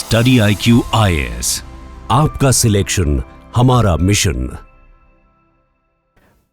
Study IQ IAS, आपका selection हमारा mission.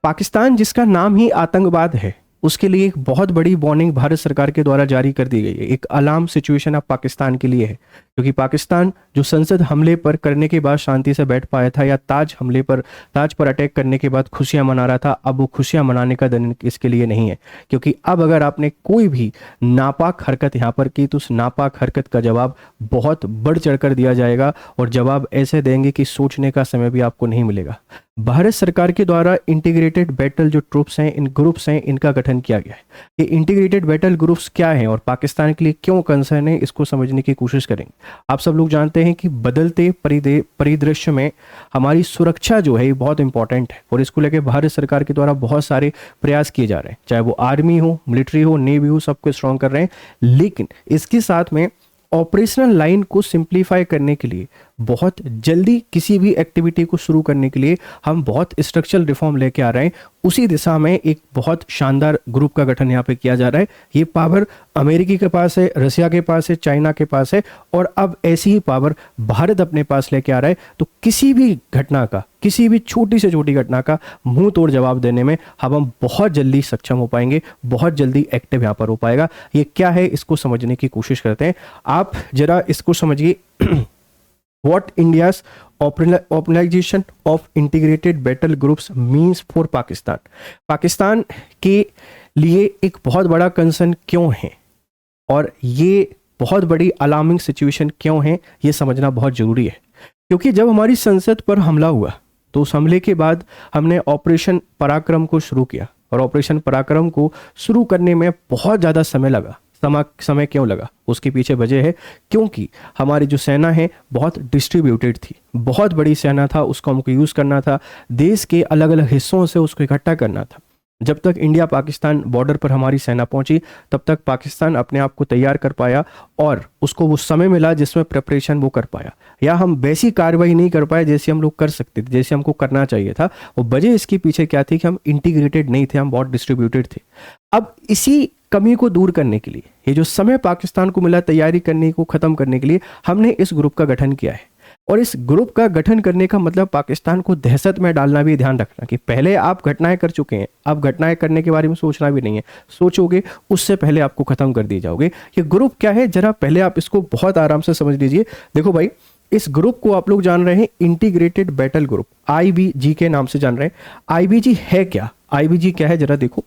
Pakistan जिसका नाम ही आतंकवाद है, उसके लिए एक बहुत बड़ी वार्निंग भारत सरकार के द्वारा जारी कर दी गई है। एक अलार्म सिचुएशन अब पाकिस्तान के लिए है, क्योंकि पाकिस्तान जो संसद हमले पर करने के बाद शांति से बैठ पाया था, या ताज पर अटैक करने के बाद खुशियां मना रहा था, अब वो खुशियां मनाने का दिन इसके लिए नहीं है। क्योंकि अब अगर आपने कोई भी नापाक हरकत यहाँ पर की, तो उस नापाक हरकत का जवाब बहुत बढ़ चढ़ कर दिया जाएगा, और जवाब ऐसे देंगे कि सोचने का समय भी आपको नहीं मिलेगा। भारत सरकार के द्वारा इंटीग्रेटेड बैटल जो ट्रूप्स हैं, इन ग्रुप्स हैं, इनका गठन किया गया है। ये इंटीग्रेटेड बैटल ग्रुप्स क्या हैं और पाकिस्तान के लिए क्यों कंसर्न है, इसको समझने की कोशिश करेंगे। आप सब लोग जानते हैं कि बदलते परिदृश्य में हमारी सुरक्षा जो है ये बहुत इंपॉर्टेंट है, और इसको लेकर भारत सरकार के द्वारा बहुत सारे प्रयास किए जा रहे हैं, चाहे वो आर्मी हो, मिलिट्री हो, नेवी हो, सबको स्ट्रॉन्ग कर रहे हैं। लेकिन इसके साथ में ऑपरेशनल लाइन को सिंप्लीफाई करने के लिए, बहुत जल्दी किसी भी एक्टिविटी को शुरू करने के लिए हम बहुत स्ट्रक्चरल रिफॉर्म लेके आ रहे हैं। उसी दिशा में एक बहुत शानदार ग्रुप का गठन यहाँ पे किया जा रहा है। ये पावर अमेरिकी के पास है, रशिया के पास है, चाइना के पास है, और अब ऐसी ही पावर भारत अपने पास लेके आ रहा है। तो किसी भी घटना का, किसी भी छोटी से छोटी घटना का मुंह तोड़ जवाब देने में हम बहुत जल्दी सक्षम हो पाएंगे, बहुत जल्दी एक्टिव यहाँ पर हो पाएगा। ये क्या है, इसको समझने की कोशिश करते हैं। आप जरा इसको समझिए। What India's operationalization of integrated battle groups means for Pakistan? Pakistan के लिए एक बहुत बड़ा कंसर्न क्यों है, और ये बहुत बड़ी अलार्मिंग सिचुएशन क्यों है, ये समझना बहुत जरूरी है। क्योंकि जब हमारी संसद पर हमला हुआ, तो उस हमले के बाद हमने ऑपरेशन पराक्रम को शुरू किया, और ऑपरेशन पराक्रम को शुरू करने में बहुत ज़्यादा समय लगा। समय क्यों लगा, उसके पीछे वजह है क्योंकि हमारी जो सेना है बहुत डिस्ट्रीब्यूटेड थी, बहुत बड़ी सेना था, उसको हमको यूज़ करना था, देश के अलग अलग हिस्सों से उसको इकट्ठा करना था। जब तक इंडिया पाकिस्तान बॉर्डर पर हमारी सेना पहुंची, तब तक पाकिस्तान अपने आप को तैयार कर पाया, और उसको वो समय मिला जिसमें प्रिपरेशन वो कर पाया, या हम वैसी कार्रवाई नहीं कर पाए जैसे हम लोग कर सकते थे, जैसे हमको करना चाहिए था। वो वजह इसके पीछे क्या थी कि हम इंटीग्रेटेड नहीं थे, हम बहुत डिस्ट्रीब्यूटेड थे। अब इसी कमी को दूर करने के लिए, ये जो समय पाकिस्तान को मिला तैयारी करने को खत्म करने के लिए, हमने इस ग्रुप का गठन किया है। और इस ग्रुप का गठन करने का मतलब पाकिस्तान को दहशत में डालना भी ध्यान रखना, कि पहले आप घटनाएं कर चुके हैं, अब घटनाएं करने के बारे में सोचना भी नहीं है, सोचोगे उससे पहले आपको खत्म कर दिए जाओगे। ये ग्रुप क्या है, जरा पहले आप इसको बहुत आराम से समझ लीजिए। देखो भाई, इस ग्रुप को आप लोग जान रहे हैं इंटीग्रेटेड बैटल ग्रुप, IBG के नाम से जान रहे हैं। IBG है क्या, IBG क्या है, जरा देखो।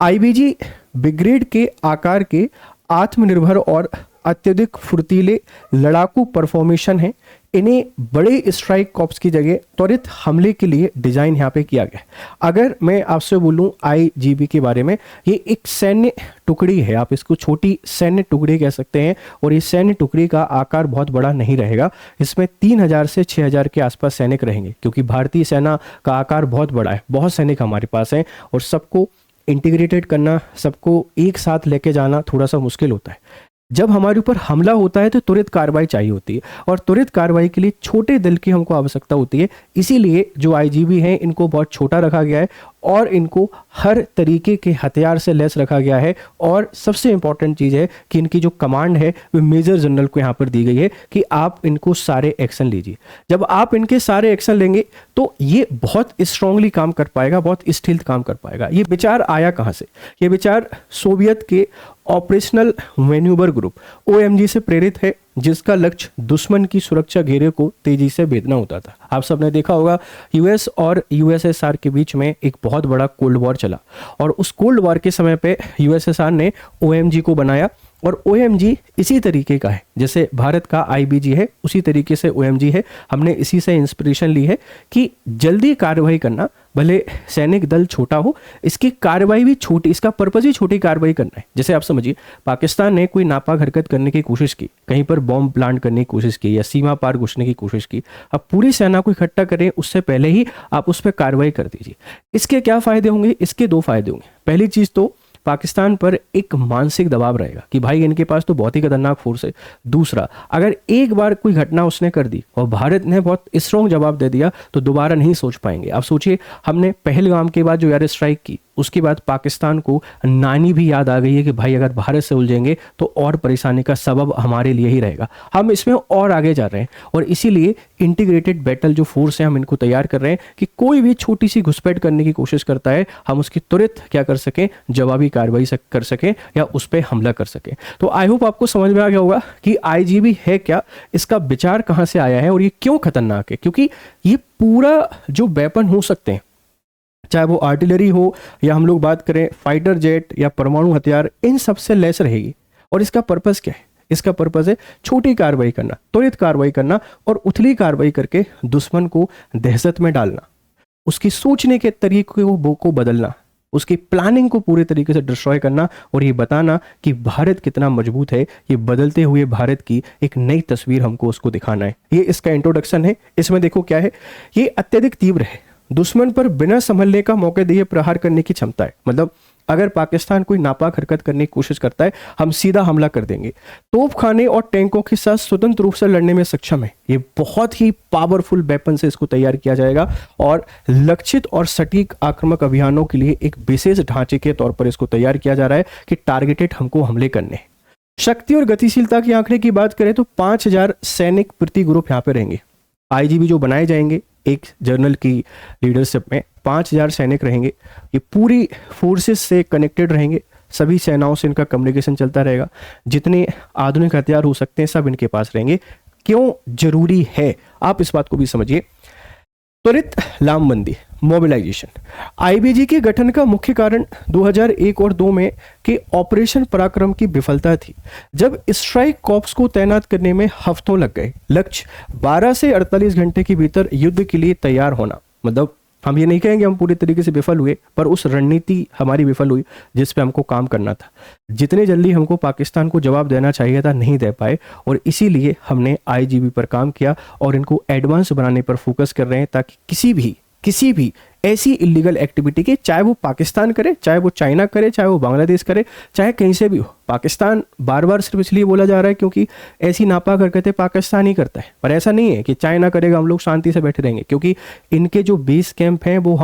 IBG ब्रिगेड के आकार के आत्मनिर्भर और अत्यधिक फुर्तीले लड़ाकू परफॉर्मेशन है। इन्हें बड़े स्ट्राइक कॉप्स की जगह त्वरित हमले के लिए डिजाइन यहाँ पे किया गया है। अगर मैं आपसे बोलूँ IGB के बारे में, ये एक सैन्य टुकड़ी है, आप इसको छोटी सैन्य टुकड़ी कह सकते हैं, और ये सैन्य टुकड़ी का आकार बहुत बड़ा नहीं रहेगा। इसमें 3000 से 6000 के आसपास सैनिक रहेंगे, क्योंकि भारतीय सेना का आकार बहुत बड़ा है, बहुत सैनिक हमारे पास हैं, और सबको इंटीग्रेटेड करना, सबको एक साथ लेके जाना थोड़ा सा मुश्किल होता है। जब हमारे ऊपर हमला होता है तो तुरंत कार्रवाई चाहिए होती है, और तुरंत कार्रवाई के लिए छोटे दल की हमको आवश्यकता होती है। इसीलिए जो IGB हैं, इनको बहुत छोटा रखा गया है, और इनको हर तरीके के हथियार से लैस रखा गया है। और सबसे इंपॉर्टेंट चीज़ है कि इनकी जो कमांड है वो मेजर जनरल को यहाँ पर दी गई है, कि आप इनको सारे एक्शन लीजिए। जब आप इनके सारे एक्शन लेंगे तो ये बहुत स्ट्रांगली काम कर पाएगा, बहुत स्टिल्थ काम कर पाएगा। ये विचार आया कहाँ से? ये विचार सोवियत के ऑपरेशनल मैन्यूवर ग्रुप OMG से प्रेरित है, जिसका लक्ष्य दुश्मन की सुरक्षा घेरे को तेजी से भेदना होता था। आप सबने देखा होगा, US और USSR के बीच में एक बहुत बड़ा कोल्ड वॉर चला, और उस कोल्ड वॉर के समय पे USSR ने OMG को बनाया, और OMG इसी तरीके का है जैसे भारत का IBG है, उसी तरीके से OMG है। हमने इसी से इंस्पिरेशन ली है कि जल्दी कार्रवाई करना, भले सैनिक दल छोटा हो, इसकी कार्रवाई भी छोटी, इसका पर्पज ही छोटी कार्रवाई करना है। जैसे आप समझिए, पाकिस्तान ने कोई नापाक हरकत करने की कोशिश की, कहीं पर बॉम्ब प्लांट करने की कोशिश की, या सीमा पार घुसने की कोशिश की। अब पूरी सेना को इकट्ठा करें उससे पहले ही आप उस पर कार्रवाई कर दीजिए। इसके क्या फायदे होंगे? इसके दो फायदे होंगे। पहली चीज तो पाकिस्तान पर एक मानसिक दबाव रहेगा कि भाई इनके पास तो बहुत ही खतरनाक फोर्स है। दूसरा, अगर एक बार कोई घटना उसने कर दी और भारत ने बहुत स्ट्रॉन्ग जवाब दे दिया तो दोबारा नहीं सोच पाएंगे। आप सोचिए, हमने पहलगाम के बाद जो एयर स्ट्राइक की, उसके बाद पाकिस्तान को नानी भी याद आ गई है कि भाई अगर भारत से उलझेंगे तो और परेशानी का सबब हमारे लिए ही रहेगा। हम इसमें और आगे जा रहे हैं और इसीलिए इंटीग्रेटेड बैटल जो फोर्स है हम इनको तैयार कर रहे हैं कि कोई भी छोटी सी घुसपैठ करने की कोशिश करता है हम उसकी तुरंत क्या कर सकें, जवाबी कार्रवाई कर सकें या उस पर हमला कर सकें। तो आई होप आपको समझ में आ गया होगा कि आईजीबी है क्या, इसका विचार कहां से आया है और ये क्यों खतरनाक है। क्योंकि ये पूरा जो वेपन हो सकते हैं, चाहे वो आर्टिलरी हो या हम लोग बात करें फाइटर जेट या परमाणु हथियार, इन सबसे लेस रहेगी। और इसका पर्पस क्या है? इसका पर्पस है छोटी कार्रवाई करना, त्वरित कार्रवाई करना और उथली कार्रवाई करके दुश्मन को दहशत में डालना, उसकी सोचने के तरीके को बदलना, उसकी प्लानिंग को पूरे तरीके से डिस्ट्रॉय करना और ये बताना कि भारत कितना मजबूत है। ये बदलते हुए भारत की एक नई तस्वीर हमको उसको दिखाना है। ये इसका इंट्रोडक्शन है। इसमें देखो क्या है, ये अत्यधिक तीव्र है, दुश्मन पर बिना संभलने का मौके दिए प्रहार करने की क्षमता है। मतलब अगर पाकिस्तान कोई नापाक हरकत करने की कोशिश करता है, हम सीधा हमला कर देंगे। तोपखाने और टैंकों के साथ स्वतंत्र रूप से लड़ने में सक्षम है। ये बहुत ही पावरफुल वेपन से इसको तैयार किया जाएगा और लक्षित और सटीक आक्रामक अभियानों के लिए एक विशेष ढांचे के तौर पर इसको तैयार किया जा रहा है कि टारगेटेड हमको हमले करने। शक्ति और गतिशीलता के आंकड़े की बात करें तो 5000 सैनिक प्रति ग्रुप यहाँ पे रहेंगे। आईजीबी जो बनाए जाएंगे एक जनरल की लीडरशिप में 5000 सैनिक रहेंगे। ये पूरी फोर्सेस से कनेक्टेड रहेंगे, सभी सेनाओं से इनका कम्युनिकेशन चलता रहेगा। जितने आधुनिक हथियार हो सकते हैं सब इनके पास रहेंगे। क्यों जरूरी है, आप इस बात को भी समझिए। त्वरित लामबंदी, मोबिलाइजेशन। आईबीजी के गठन का मुख्य कारण 2001 और 2 में के ऑपरेशन पराक्रम की विफलता थी, जब स्ट्राइक कॉर्प्स को तैनात करने में हफ्तों लग गए। लक्ष्य 12 से 48 घंटे के भीतर युद्ध के लिए तैयार होना। मतलब हम ये नहीं कहेंगे हम पूरी तरीके से विफल हुए, पर उस रणनीति हमारी विफल हुई जिस पे हमको काम करना था। जितने जल्दी हमको पाकिस्तान को जवाब देना चाहिए था नहीं दे पाए और इसीलिए हमने आईजीबी पर काम किया और इनको एडवांस बनाने पर फोकस कर रहे हैं ताकि किसी भी ऐसी इलीगल एक्टिविटी के, चाहे वो पाकिस्तान करे, चाहे वो चाइना करे, चाहे वो बांग्लादेश करे, चाहे कहीं से भी हो। पाकिस्तान बार बार सिर्फ इसलिए बोला जा रहा है क्योंकि ऐसी नापाक हरकतें पाकिस्तान ही करता है, पर ऐसा नहीं है कि चाइना करेगा हम लोग शांति से बैठे रहेंगे। क्योंकि इनके जो बेस कैंप हैं वो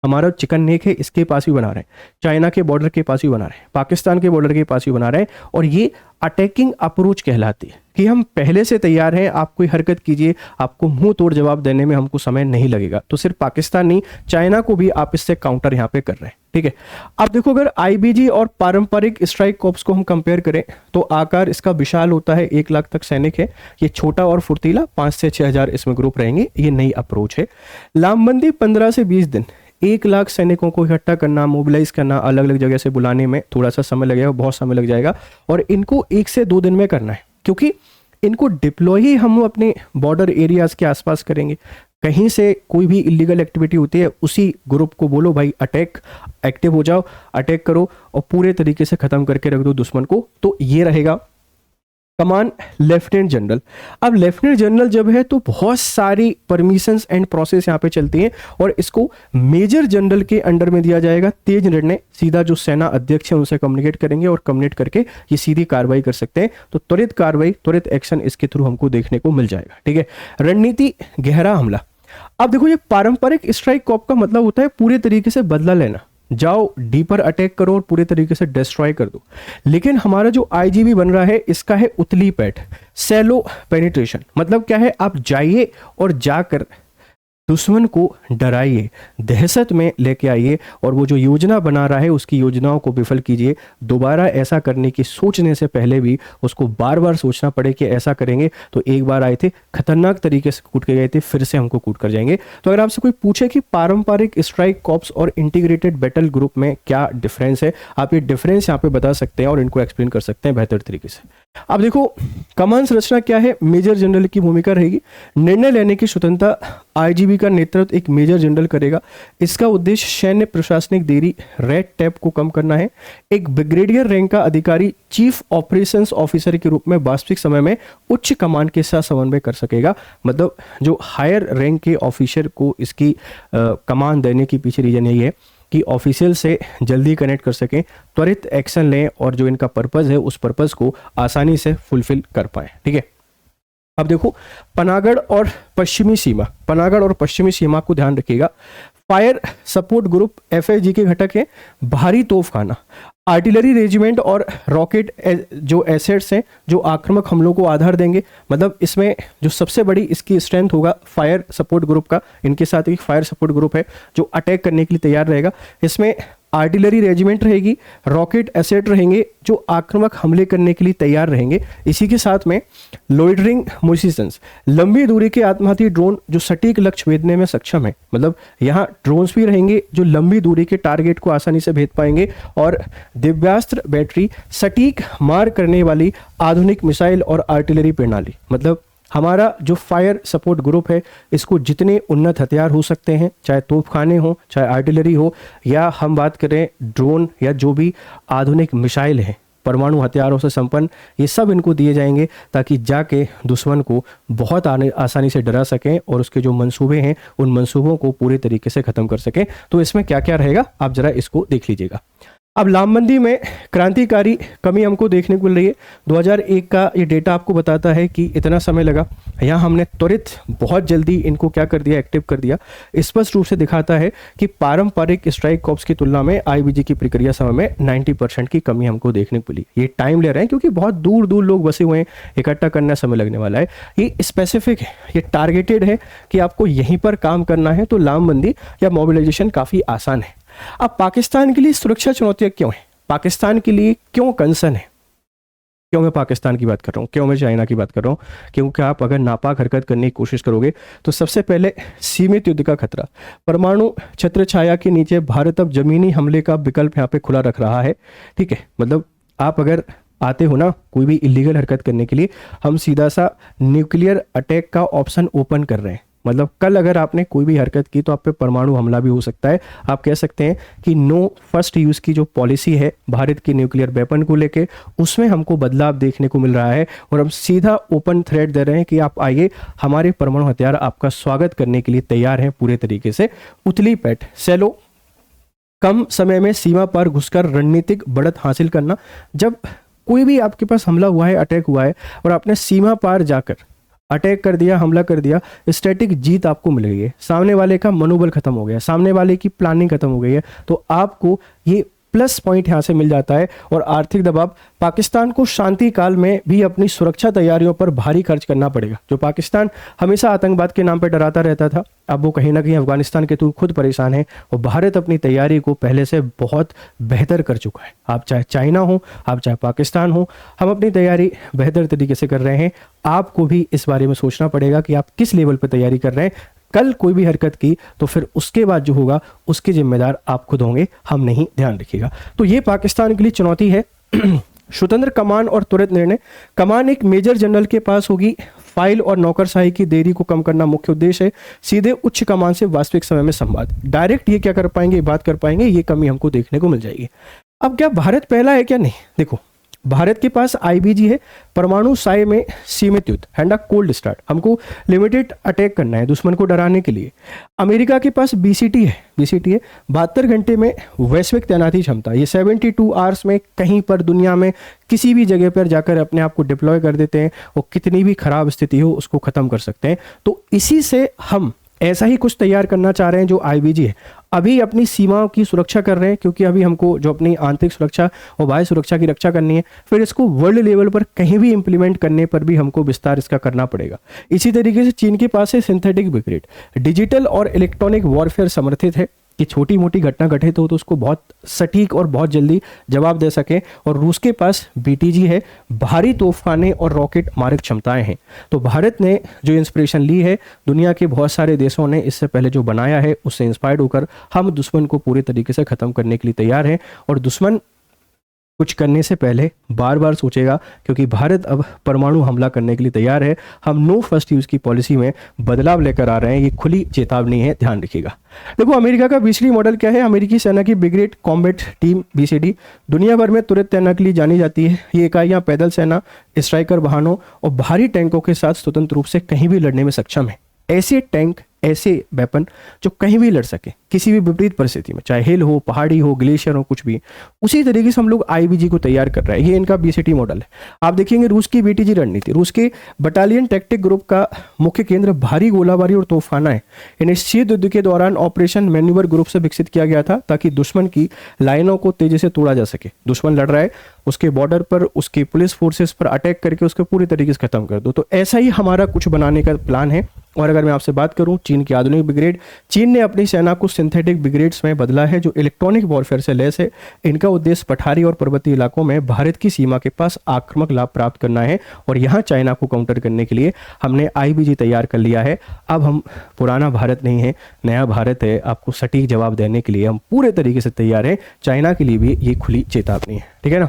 हमारा चिकन नेक है इसके पास भी बना रहे हैं, चाइना के बॉर्डर के पास भी बना रहे हैं, पाकिस्तान के बॉर्डर के पास भी बना रहे हैं। और ये अटैकिंग अप्रोच कहलाती है कि हम पहले से तैयार हैं, आप कोई हरकत कीजिए, आपको मुंह तोड़ जवाब देने में हमको समय नहीं लगेगा। तो सिर्फ पाकिस्तान नहीं, चाइना को भी आप इससे काउंटर यहाँ पे कर रहे हैं। ठीक है, अब देखो अगर आईबीजी और पारंपरिक स्ट्राइक कॉर्प्स को हम कंपेयर करें तो आकार इसका विशाल होता है, 1 लाख तक सैनिक है। ये छोटा और फुर्तीला, 5 से 6000 इसमें ग्रुप रहेंगे। ये नई अप्रोच है। लामबंदी 15 से 20 दिन, 1 लाख सैनिकों को इकट्ठा करना, मोबिलाइज करना, अलग अलग जगह से बुलाने में थोड़ा सा समय लगेगा, बहुत समय लग जाएगा। और इनको 1 से 2 दिन में करना है क्योंकि इनको डिप्लॉय ही हम अपने बॉर्डर एरियाज के आसपास करेंगे। कहीं से कोई भी इलीगल एक्टिविटी होती है, उसी ग्रुप को बोलो भाई एक्टिव हो जाओ, अटैक करो और पूरे तरीके से खत्म करके रख दो दुश्मन को। तो ये रहेगा कमान लेफ्टिनेंट जनरल। अब लेफ्टिनेंट जनरल जब है तो बहुत सारी परमिशंस एंड प्रोसेस यहाँ पे चलती हैं और इसको मेजर जनरल के अंडर में दिया जाएगा। तेज निर्णय सीधा जो सेना अध्यक्ष है उनसे कम्युनिकेट करेंगे और कम्युनिकेट करके ये सीधी कार्रवाई कर सकते हैं। तो त्वरित कार्रवाई, त्वरित एक्शन इसके थ्रू हमको देखने को मिल जाएगा। ठीक है, रणनीति गहरा हमला। अब देखो ये पारंपरिक स्ट्राइक कॉर्प का मतलब होता है पूरे तरीके से बदला लेना, जाओ डीपर अटैक करो और पूरे तरीके से डिस्ट्रॉय कर दो। लेकिन हमारा जो आईजीबी बन रहा है इसका है उतली पैठ, सैलो पेनिट्रेशन। मतलब क्या है, आप जाइए और जाकर दुश्मन को डराइए, दहशत में लेके आइए और वो जो योजना बना रहा है उसकी योजनाओं को विफल कीजिए। दोबारा ऐसा करने की सोचने से पहले भी उसको बार बार सोचना पड़े कि ऐसा करेंगे तो एक बार आए थे खतरनाक तरीके से कूट के गए थे, फिर से हमको कूट कर जाएंगे। तो अगर आपसे कोई पूछे कि पारंपरिक स्ट्राइक कॉर्प्स और इंटीग्रेटेड बैटल ग्रुप में क्या डिफरेंस है, आप ये डिफरेंस यहाँ पे बता सकते हैं और इनको एक्सप्लेन कर सकते हैं बेहतर तरीके से। अब देखो कमान संरचना क्या है, मेजर जनरल की भूमिका रहेगी। निर्णय लेने की स्वतंत्रता आईजीबी का नेतृत्व एक मेजर जनरल करेगा। इसका उद्देश्य सैन्य प्रशासनिक देरी, रेड टेप को कम करना है। एक ब्रिगेडियर रैंक का अधिकारी चीफ ऑपरेशंस ऑफिसर के रूप में वास्तविक समय में उच्च कमान के साथ समन्वय कर सकेगा। मतलब जो हायर रैंक के ऑफिसर को इसकी कमान देने के पीछे रीजन यही है कि ऑफिशियल से जल्दी कनेक्ट कर सकें, त्वरित एक्शन लें और जो इनका पर्पज़ है उस पर्पज़ को आसानी से फुलफिल कर पाएँ। ठीक है, अब देखो पनागढ़ और पश्चिमी सीमा, पनागढ़ और पश्चिमी सीमा को ध्यान रखिएगा। फायर सपोर्ट ग्रुप FSG के घटक हैं भारी तोपखाना, आर्टिलरी रेजिमेंट और रॉकेट जो एसेट्स हैं जो आक्रामक हमलों को आधार देंगे। मतलब इसमें जो सबसे बड़ी इसकी स्ट्रेंथ होगा फायर सपोर्ट ग्रुप का, इनके साथ एक फायर सपोर्ट ग्रुप है जो अटैक करने के लिए तैयार रहेगा। इसमें आर्टिलरी रेजिमेंट रहेगी, रॉकेट एसेट रहेंगे जो आक्रामक हमले करने के लिए तैयार रहेंगे। इसी के साथ में लोइटरिंग म्यूजिशियंस, लंबी दूरी के आत्मघाती ड्रोन जो सटीक लक्ष्य भेदने में सक्षम है। मतलब यहाँ ड्रोन्स भी रहेंगे जो लंबी दूरी के टारगेट को आसानी से भेद पाएंगे, और दिव्यास्त्र बैटरी, सटीक मार करने वाली आधुनिक मिसाइल और आर्टिलरी प्रणाली। मतलब हमारा जो फायर सपोर्ट ग्रुप है इसको जितने उन्नत हथियार हो सकते हैं, चाहे तोपखाने हो, चाहे आर्टिलरी हो, या हम बात करें ड्रोन या जो भी आधुनिक मिसाइल हैं परमाणु हथियारों से संपन्न, ये सब इनको दिए जाएंगे ताकि जाके दुश्मन को बहुत आसानी से डरा सकें और उसके जो मंसूबे हैं उन मंसूबों को पूरे तरीके से ख़त्म कर सकें। तो इसमें क्या क्या रहेगा आप ज़रा इसको देख लीजिएगा। अब लामबंदी में क्रांतिकारी कमी हमको देखने को मिल रही है। 2001 का ये डेटा आपको बताता है कि इतना समय लगा, यहाँ हमने त्वरित बहुत जल्दी इनको क्या कर दिया, एक्टिव कर दिया। स्पष्ट रूप से दिखाता है कि पारंपरिक स्ट्राइक कॉर्प्स की तुलना में IBG की प्रक्रिया समय में 90% की कमी हमको देखने को मिली। ये टाइम ले रहे हैं क्योंकि बहुत दूर दूर लोग बसे हुए हैं, इकट्ठा करना समय लगने वाला है। ये स्पेसिफिक है, ये टारगेटेड है कि आपको यहीं पर काम करना है, तो लामबंदी या मोबिलाइजेशन काफ़ी आसान है। अब पाकिस्तान के लिए सुरक्षा चुनौतियां क्यों है, पाकिस्तान के लिए क्यों कंसर्न है, क्यों मैं पाकिस्तान की बात कर रहा हूँ, क्यों मैं चाइना की बात कर रहा हूँ? क्योंकि आप अगर नापाक हरकत करने की कोशिश करोगे तो सबसे पहले सीमित युद्ध का खतरा, परमाणु छत्र छाया के नीचे भारत अब जमीनी हमले का विकल्प यहाँ पे खुला रख रहा है। ठीक है, मतलब आप अगर आते हो ना कोई भी इलीगल हरकत करने के लिए, हम सीधा सा न्यूक्लियर अटैक का ऑप्शन ओपन कर रहे हैं। मतलब कल अगर आपने कोई भी हरकत की तो आप पे परमाणु हमला भी हो सकता है। आप कह सकते हैं कि नो फर्स्ट यूज़ की जो पॉलिसी है भारत की न्यूक्लियर वेपन को लेके, उसमें हमको बदलाव देखने को मिल रहा है और हम सीधा ओपन थ्रेट दे रहे हैं कि आप आइए, हमारे परमाणु हथियार आपका स्वागत करने के लिए तैयार हैं पूरे तरीके से। उतली पेट सेलो, कम समय में सीमा पर घुसकर रणनीतिक बढ़त हासिल करना। जब कोई भी आपके पास हमला हुआ है, अटैक हुआ है और आपने सीमा पार जाकर अटैक कर दिया, हमला कर दिया, स्टैटिक जीत आपको मिल गई है, सामने वाले का मनोबल खत्म हो गया, सामने वाले की प्लानिंग खत्म हो गई है, तो आपको ये प्लस पॉइंट यहाँ से मिल जाता है। और आर्थिक दबाव, पाकिस्तान को शांति काल में भी अपनी सुरक्षा तैयारियों पर भारी खर्च करना पड़ेगा। जो पाकिस्तान हमेशा आतंकवाद के नाम पर डराता रहता था, अब वो कहीं ना कहीं अफगानिस्तान के थ्रू खुद परेशान है और भारत अपनी तैयारी को पहले से बहुत बेहतर कर चुका है। आप चाहे चाइना हो, आप चाहे पाकिस्तान हो, हम अपनी तैयारी बेहतर तरीके से कर रहे हैं। आपको भी इस बारे में सोचना पड़ेगा कि आप किस लेवल पर तैयारी कर रहे हैं। कल कोई भी हरकत की तो फिर उसके बाद जो होगा उसके जिम्मेदार आप खुद होंगे, हम नहीं, ध्यान रखिएगा। तो ये पाकिस्तान के लिए चुनौती है। स्वतंत्र कमान और त्वरित निर्णय, कमान एक मेजर जनरल के पास होगी, फाइल और नौकरशाही की देरी को कम करना मुख्य उद्देश्य है, सीधे उच्च कमान से वास्तविक समय में संवाद, डायरेक्ट ये क्या कर पाएंगे, बात कर पाएंगे, ये कमी हमको देखने को मिल जाएगी। अब क्या भारत पहला है क्या? नहीं, देखो भारत के पास IBG है, परमाणु साय में सीमित युद्ध, हैंड अ कोल्ड स्टार्ट, हमको लिमिटेड अटैक करना है दुश्मन को डराने के लिए। अमेरिका के पास BCT है, 72 घंटे में वैश्विक तैनाती क्षमता, ये 72 आवर्स में कहीं पर दुनिया में किसी भी जगह पर जाकर अपने आप को डिप्लॉय कर देते हैं और कितनी भी खराब स्थिति हो उसको ख़त्म कर सकते हैं। तो इसी से हम ऐसा ही कुछ तैयार करना चाह रहे हैं जो IBG है। अभी अपनी सीमाओं की सुरक्षा कर रहे हैं क्योंकि अभी हमको जो अपनी आंतरिक सुरक्षा और बाह्य सुरक्षा की रक्षा करनी है, फिर इसको वर्ल्ड लेवल पर कहीं भी इंप्लीमेंट करने पर भी हमको विस्तार इसका करना पड़ेगा। इसी तरीके से चीन के पास है सिंथेटिक ब्रिगेड, डिजिटल और इलेक्ट्रॉनिक वॉरफेयर समर्थित है कि छोटी मोटी घटना घटित हो तो उसको बहुत सटीक और बहुत जल्दी जवाब दे सके। और रूस के पास BTG है, भारी तोफखाने और रॉकेट मारक क्षमताएं हैं। तो भारत ने जो इंस्पिरेशन ली है दुनिया के बहुत सारे देशों ने इससे पहले जो बनाया है उससे इंस्पायर्ड होकर हम दुश्मन को पूरे तरीके से ख़त्म करने के लिए तैयार हैं। और दुश्मन कुछ करने से पहले बार बार सोचेगा क्योंकि भारत अब परमाणु हमला करने के लिए तैयार है। हम नो फर्स्ट यूज़ की पॉलिसी में बदलाव लेकर आ रहे हैं, ये खुली चेतावनी है, ध्यान रखिएगा। देखो अमेरिका का BCD मॉडल क्या है, अमेरिकी सेना की ब्रिगेड कॉम्बैट टीम BCD दुनिया भर में तुरंत तैनात के लिए जानी जाती है। ये इकाइयाँ पैदल सेना, स्ट्राइकर वाहनों और भारी टैंकों के साथ स्वतंत्र रूप से कहीं भी लड़ने में सक्षम है। ऐसे टैंक ऐसे वेपन जो कहीं भी लड़ सके किसी भी विपरीत परिस्थिति में, चाहे हिल हो, पहाड़ी हो, ग्लेशियर हो, कुछ भी। उसी तरीके से हम लोग आईबीजी को तैयार कर रहे हैं। ये इनका बीसीटी मॉडल है। आप देखेंगे रूस की बीटीजी रणनीति, रूस के बटालियन टैक्टिक ग्रुप का मुख्य केंद्र भारी गोलाबारी और तोफाना है। इन्हें शीत युद्ध के दौरान ऑपरेशन मैन्यूवर ग्रुप से विकसित किया गया था ताकि दुश्मन की लाइनों को तेजी से तोड़ा जा सके। दुश्मन लड़ रहा है, उसके बॉर्डर पर उसके पुलिस फोर्सेस पर अटैक करके उसको पूरी तरीके से खत्म कर दो। तो ऐसा ही हमारा कुछ बनाने का प्लान है। और अगर मैं आपसे बात करूं चीन की आधुनिक ब्रिगेड, चीन ने अपनी सेना को सिंथेटिक ब्रिगेड्स में बदला है जो इलेक्ट्रॉनिक वॉरफेयर से लैस है। इनका उद्देश्य पठारी और पर्वतीय इलाकों में भारत की सीमा के पास आक्रामक लाभ प्राप्त करना है। और यहाँ चाइना को काउंटर करने के लिए हमने आईबीजी तैयार कर लिया है। अब हम पुराना भारत नहीं है, नया भारत है। आपको सटीक जवाब देने के लिए हम पूरे तरीके से तैयार हैं। चाइना के लिए भी ये खुली चेतावनी है, ठीक है ना।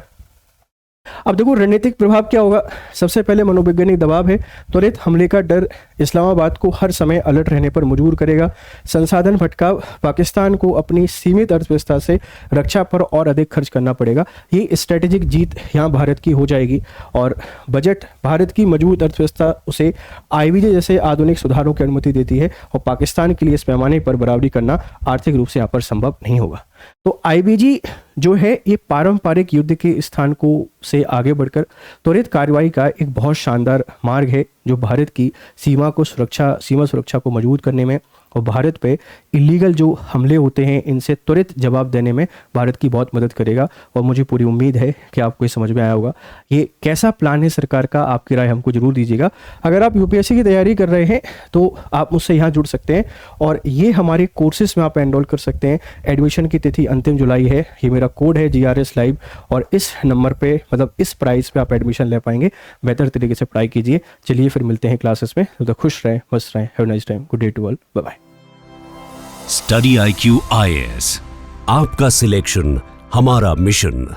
अब देखो रणनीतिक प्रभाव क्या होगा। सबसे पहले मनोवैज्ञानिक दबाव है। त्वरित हमले का डर इस्लामाबाद को हर समय अलर्ट रहने पर मजबूर करेगा। संसाधन भटकाव, पाकिस्तान को अपनी सीमित अर्थव्यवस्था से रक्षा पर और अधिक खर्च करना पड़ेगा। ये स्ट्रेटेजिक जीत यहाँ भारत की हो जाएगी। और बजट, भारत की मजबूत अर्थव्यवस्था उसे आईबीजे जैसे आधुनिक सुधारों की अनुमति देती है और पाकिस्तान के लिए इस पैमाने पर बराबरी करना आर्थिक रूप से यहाँ पर संभव नहीं होगा। तो आईबीजी जो है ये पारंपरिक युद्ध के स्थान को से आगे बढ़कर त्वरित कार्रवाई का एक बहुत शानदार मार्ग है जो भारत की सीमा सुरक्षा को मजबूत करने में और भारत पे इलीगल जो हमले होते हैं इनसे त्वरित जवाब देने में भारत की बहुत मदद करेगा। और मुझे पूरी उम्मीद है कि आपको ये समझ में आया होगा। ये कैसा प्लान है सरकार का, आपकी राय हमको जरूर दीजिएगा। अगर आप यूपीएससी की तैयारी कर रहे हैं तो आप मुझसे यहाँ जुड़ सकते हैं और ये हमारे कोर्सेज में आप एनरोल कर सकते हैं। एडमिशन की तिथि अंतिम जुलाई है। ये मेरा कोड है GRS लाइव और इस नंबर पे मतलब इस प्राइस पे आप एडमिशन ले पाएंगे। बेहतर तरीके से पढ़ाई कीजिए। चलिए फिर मिलते हैं क्लासेस में। तो खुश रहें, मस्त रहें। Have a nice time. Good day to all. Bye bye. Study IQ IAS, आपका सिलेक्शन हमारा मिशन।